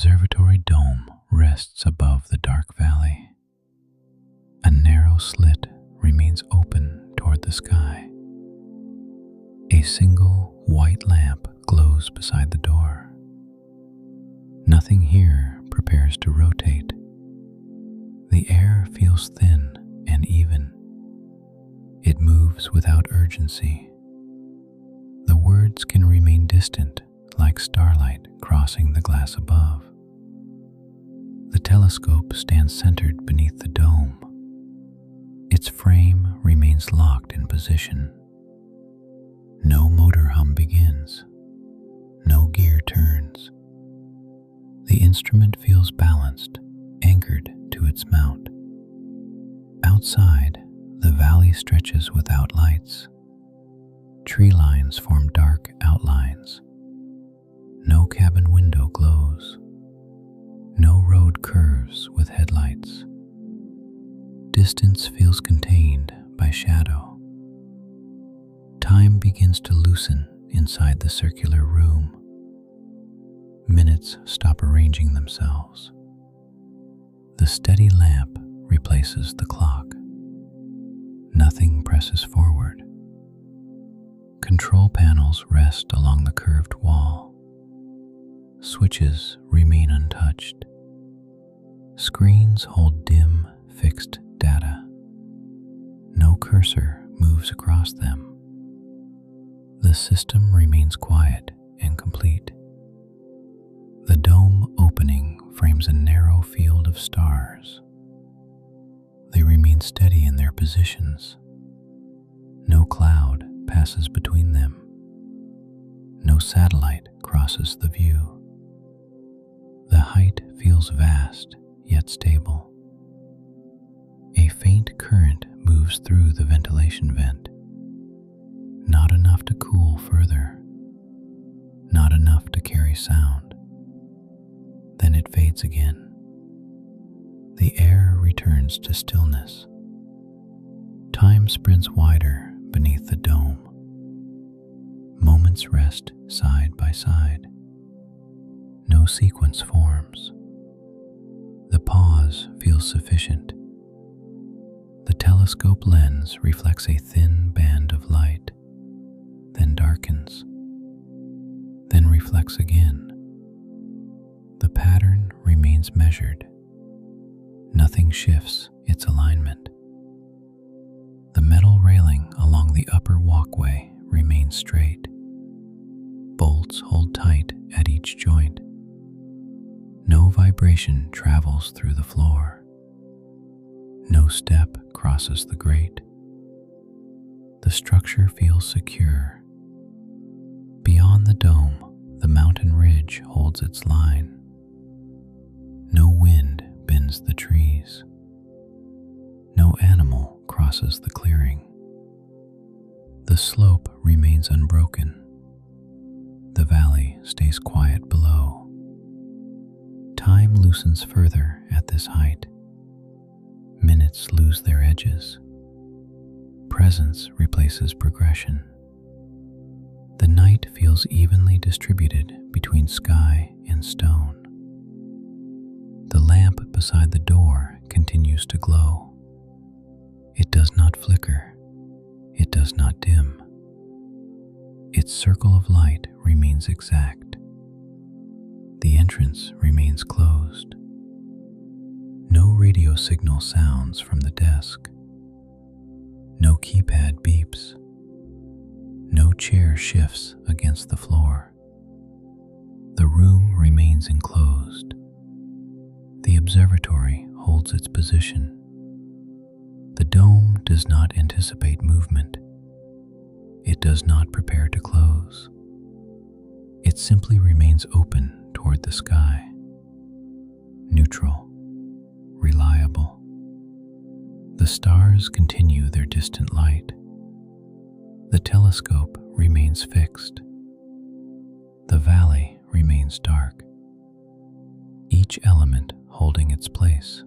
observatory dome rests above the dark valley. A narrow slit remains open toward the sky. A single white lamp glows beside the door. Nothing here prepares to rotate. The air feels thin and even. It moves without urgency. The words can remain distant, like starlight crossing the glass above. The telescope stands centered beneath the dome. Its frame remains locked in position. No motor hum begins. No gear turns. The instrument feels balanced, anchored to its mount. Outside, the valley stretches without lights. Tree lines form dark outlines. No cabin window glows. No road curves with headlights. Distance feels contained by shadow. Time begins to loosen inside the circular room. Minutes stop arranging themselves. The steady lamp replaces the clock. Nothing presses forward. Control panels rest along the curved wall. Switches remain untouched. Screens hold dim, fixed data. No cursor moves across them. The system remains quiet and complete. The dome opening frames a narrow field of stars. They remain steady in their positions. No cloud passes between them. No satellite crosses the view. The height feels vast yet stable. A faint current moves through the ventilation vent. Not enough to cool further. Not enough to carry sound. Then it fades again. The air returns to stillness. Time sprints wider beneath the dome. Moments rest side by side. No sequence forms. The pause feels sufficient. The telescope lens reflects a thin band of light, then darkens, then reflects again. The pattern remains measured. Nothing shifts its alignment. The metal railing along the upper walkway remains straight. Bolts hold tight at each joint. No vibration travels through the floor. No step crosses the grate. The structure feels secure. Beyond the dome, the mountain ridge holds its line. No wind bends the trees. No animal crosses the clearing. The slope remains unbroken. The valley stays quiet below. Time loosens further at this height. Minutes lose their edges. Presence replaces progression. The night feels evenly distributed between sky and stone. The lamp beside the door continues to glow. It does not flicker. It does not dim. Its circle of light remains exact. The entrance remains closed. No radio signal sounds from the desk. No keypad beeps. No chair shifts against the floor. The room remains enclosed. The observatory holds its position. The dome does not anticipate movement. It does not prepare to close. It simply remains open toward the sky. Neutral, reliable. The stars continue their distant light. The telescope remains fixed. The valley remains dark. Each element holding its place.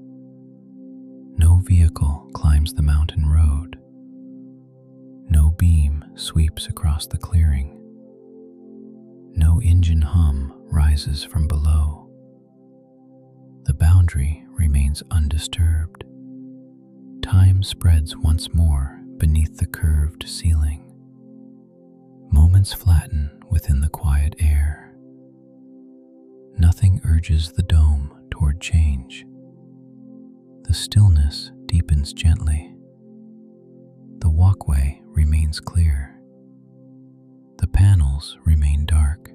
No vehicle climbs the mountain road. No beam sweeps across the clearing. No engine hum rises from below. boundary remains undisturbed. Time spreads once more beneath the curved ceiling. Moments flatten within the quiet air. Nothing urges the dome toward change. The stillness deepens gently. The walkway remains clear. The panels remain dark.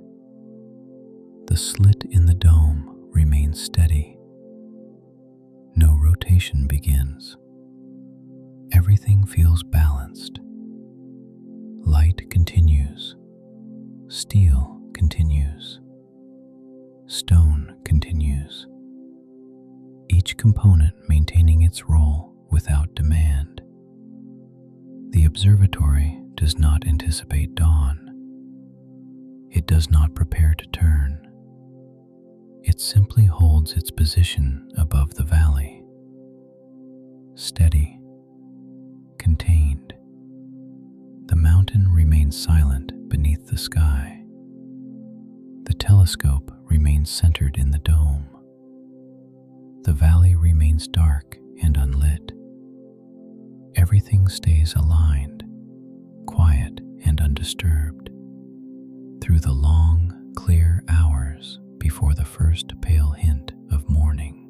The slit in the dome remains steady. No rotation begins. Everything feels balanced. Light continues. Steel continues. Stone continues. Each component maintaining its role without demand. The observatory does not anticipate dawn. It does not prepare to turn. It simply holds its position above the valley. Steady, contained. The mountain remains silent beneath the sky. The telescope remains centered in the dome. The valley remains dark and unlit. Everything stays aligned, quiet and undisturbed, through the long, clear hours before the first pale hint of morning.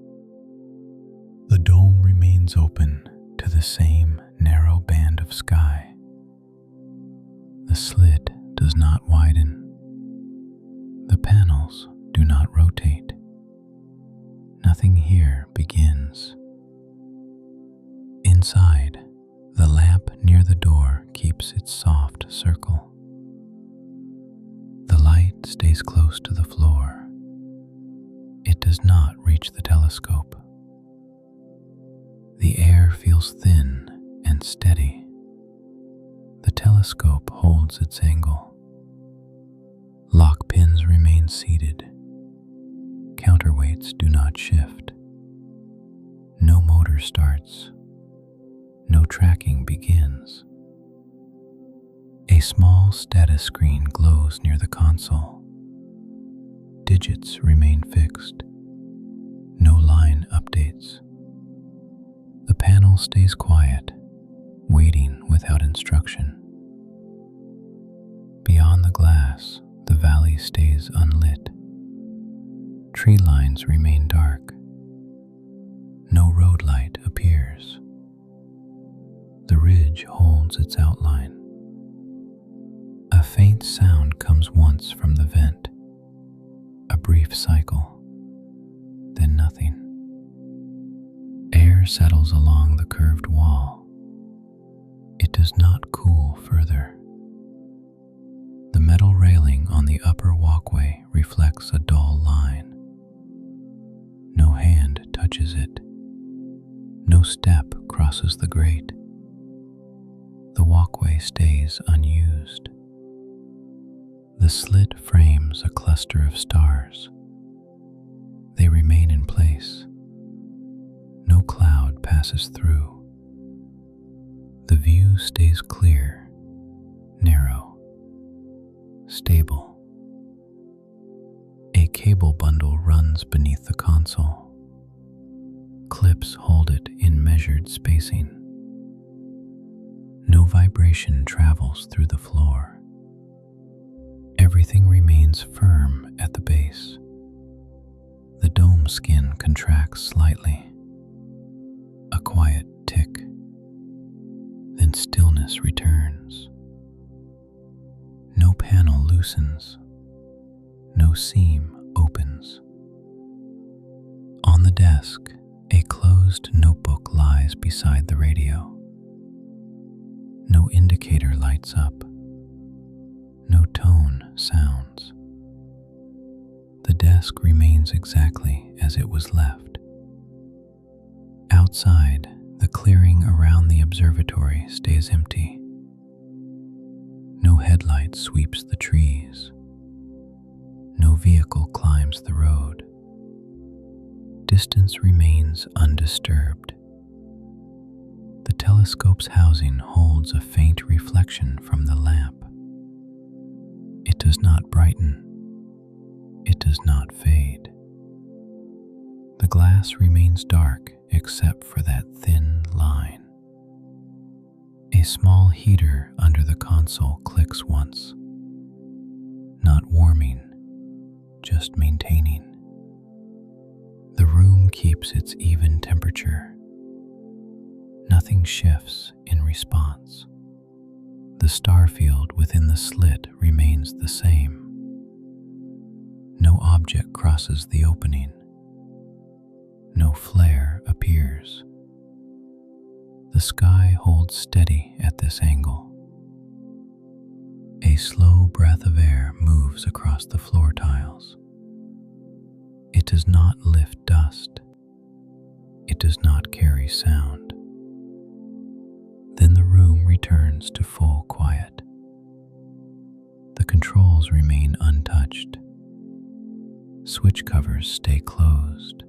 The dome remains open to the same narrow band of sky. The slit does not widen. The panels do not rotate. Nothing here begins. Inside, the lamp near the door keeps its soft circle. The light stays close to the floor. It does not reach the telescope. The air feels thin and steady. The telescope holds its angle. Lock pins remain seated. Counterweights do not shift. No motor starts. No tracking begins. A small status screen glows near the console. Digits remain fixed. No line updates. The panel stays quiet, waiting without instruction. Beyond the glass, the valley stays unlit. Tree lines remain dark. No road light appears. The ridge holds its outline. A faint sound comes once from the vent. A brief cycle, then nothing. Air settles along the curved wall. It does not cool further. The metal railing on the upper walkway reflects a dull line. No hand touches it. No step crosses the grate. The walkway stays unused. The slit frames a cluster of stars. They remain in place. No cloud passes through. The view stays clear, narrow, stable. A cable bundle runs beneath the console. Clips hold it in measured spacing. No vibration travels through the floor. Everything remains firm at the base. The dome skin contracts slightly. A quiet tick. Then stillness returns. No panel loosens. No seam opens. On the desk, a closed notebook lies beside the radio. No indicator lights up. No tone sounds. The desk remains exactly as it was left. Outside, the clearing around the observatory stays empty. No headlight sweeps the trees. No vehicle climbs the road. Distance remains undisturbed. The telescope's housing holds a faint reflection from the lamp. It does not brighten. It does not fade. The The glass remains dark except for that thin line. A small heater under the console clicks once, not warming, just maintaining. The room keeps its even temperature. Nothing shifts in response. The star field within the slit remains the same. No object crosses the opening. No flare appears. The sky holds steady at this angle. A slow breath of air moves across the floor tiles. It does not lift dust. It does not carry sound. Then the room returns to full quiet. The controls remain untouched. Switch covers stay closed.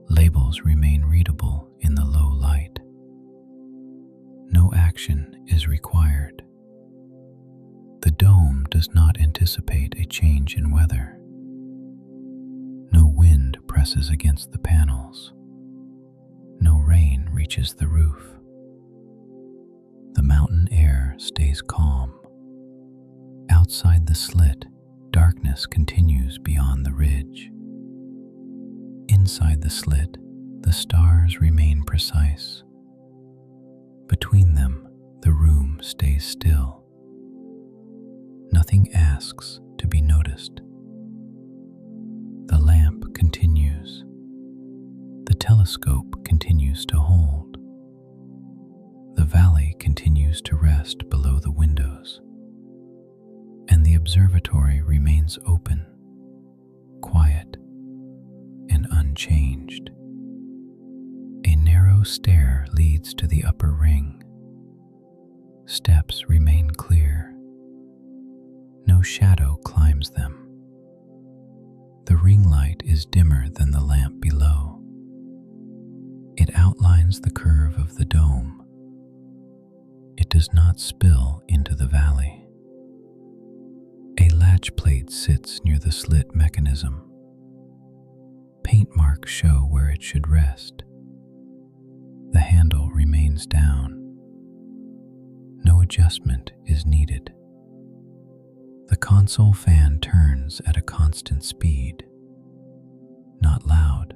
Labels remain readable in the low light. No action is required. The dome does not anticipate a change in weather. No wind presses against the panels. No rain reaches the roof. The mountain air stays calm. Outside the slit, darkness continues beyond the ridge. Inside the slit, the stars remain precise. Between them, the room stays still. Nothing asks to be noticed. The lamp continues. The telescope continues to hold. The valley continues to rest below the windows. And the observatory remains open, quiet, and unchanged. A narrow stair leads to the upper ring. Steps remain clear. No shadow climbs them. The ring light is dimmer than the lamp below. It outlines the curve of the dome. It does not spill into the valley. A latch plate sits near the slit mechanism. Paint marks show where it should rest. The handle remains down. No adjustment is needed. The console fan turns at a constant speed. Not loud,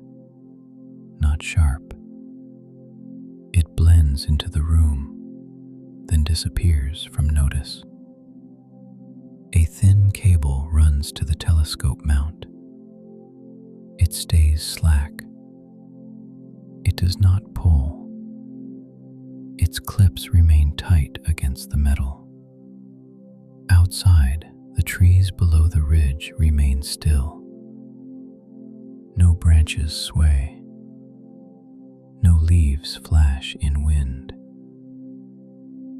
not sharp. It blends into the room, then disappears from notice. A thin cable runs to the telescope mount. It stays slack. It does not pull. Its clips remain tight against the metal. Outside, the trees below the ridge remain still. No branches sway. No leaves flash in wind.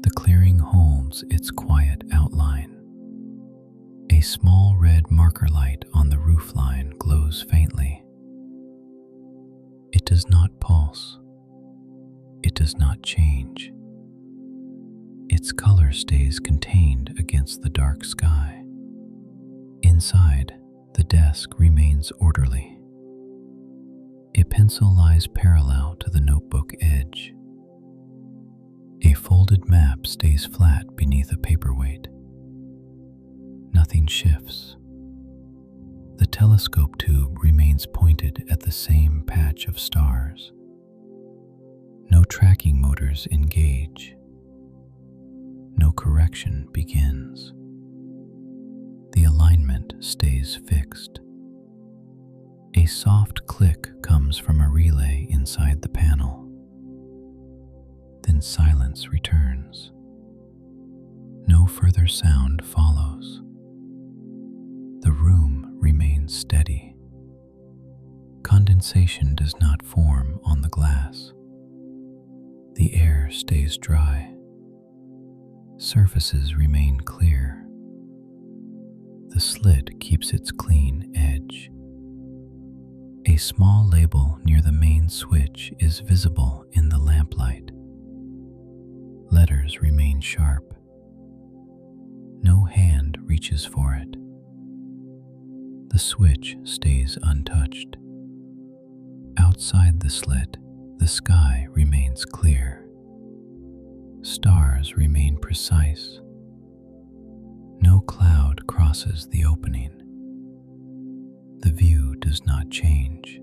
The clearing holds its quiet outline. A small red marker light on the roofline glows faintly. It does not pulse. It does not change. Its color stays contained against the dark sky. Inside, the desk remains orderly. A pencil lies parallel to the notebook edge. A folded map stays flat beneath a paperweight. Nothing shifts. The telescope tube remains pointed at the same patch of stars. No tracking motors engage. No correction begins. The alignment stays fixed. A soft click comes from a relay inside the panel. Then silence returns. No further sound follows. The room remains steady. Condensation does not form on the glass. The air stays dry. Surfaces remain clear. The slit keeps its clean edge. A small label near the main switch is visible in the lamplight. Letters remain sharp. No hand reaches for it. The switch stays untouched. Outside the slit, the sky remains clear. Stars remain precise. No cloud crosses the opening. The view does not change.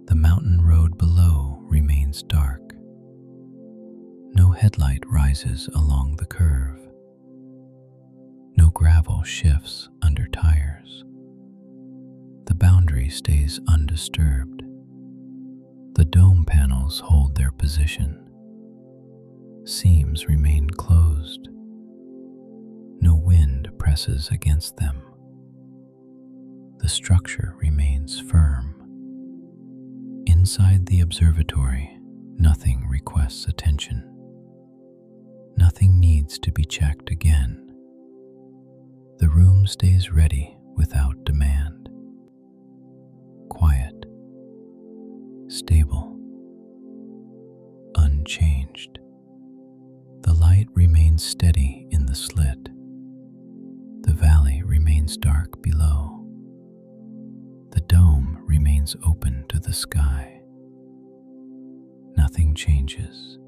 The mountain road below remains dark. No headlight rises along the curve. No gravel shifts under tires. The boundary stays undisturbed. The dome panels hold their position. Seams remain closed. No wind presses against them. The structure remains firm. Inside the observatory, nothing requests attention. Nothing needs to be checked again. The room stays ready without demand. Quiet, stable, unchanged. The light remains steady in the slit. The valley remains dark below. The dome remains open to the sky. Nothing changes.